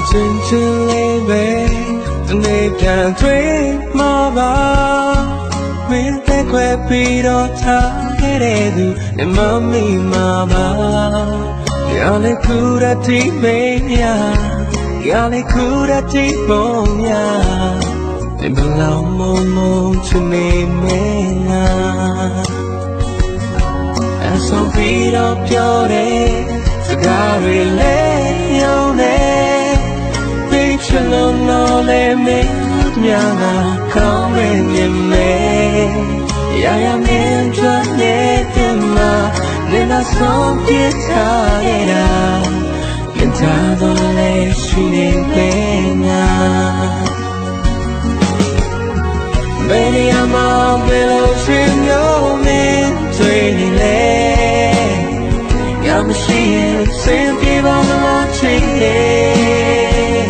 ချင်းချင်းလေးပဲဒီနေ့ပြန်တွေ့မှာပါမင်းတဲ့ခွဲပြီးတော့ထားခဲ့တဲ့သူနဲ့မမီမှာပါရောလေခုရတိမေးများရောလေခုရတိပုံများဒီဘလောင်မုံမုံချစ်နေမေးနာအဆုံးပြီးတော့ပြောတယ်စကားတွေလည်းရောင်းနေသိချင်လို့နော်လေမင်းများကကောင်းရင်းမေရရမင်းကြွနေတဲ့မှာနေလာဆုံးပြထားရတာမင်းသားတော့လည်းရှိနေပေညာဘယ်နေရာမှာဘယ်လိုရှင်မျိုးမင်းတွေ့နေလဲရမရှိရင်စင်ပြေပါမလားချစ်တယ်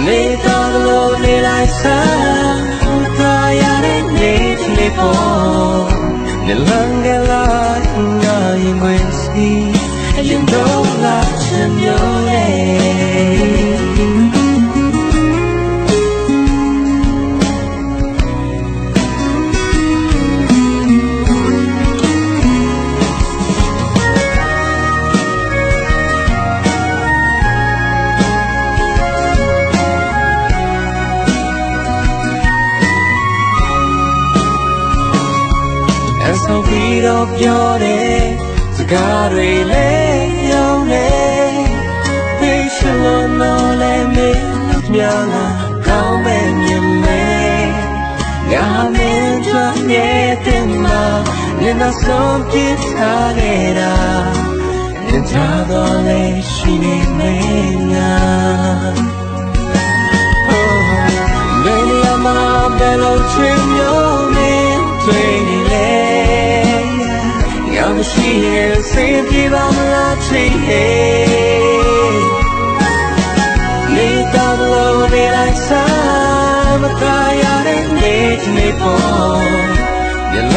နေတော့လို့နေလိုက်စားသာရတဲ့နေပေါ်နေလန်းကလာငါရင်ဝင်စီရင်တော့လာချင်မျိုးလေဆောင်ပြီးတော့ပြောတယ်စကားတွေလည်းရောင်းနေပြေရှလို့နော်လည်းမင်းများလာကောင်းပဲမြင်မေငါမင်းကြွနေတဲ့မှာနေတော့ဆုံးပြထားခဲ့တာနေကြတော့လည်းရှိနေမေငါဘယ်နေရာမှာဘယ်လိုချင်မျိုးမင်းတွေ့နေလဲမရှိရင်စင်ပြေပါမလားချစ်ရဲ့နေတော့လို့နေလိုက်စားမသားရတဲ့နေ့ပေါ်ရလ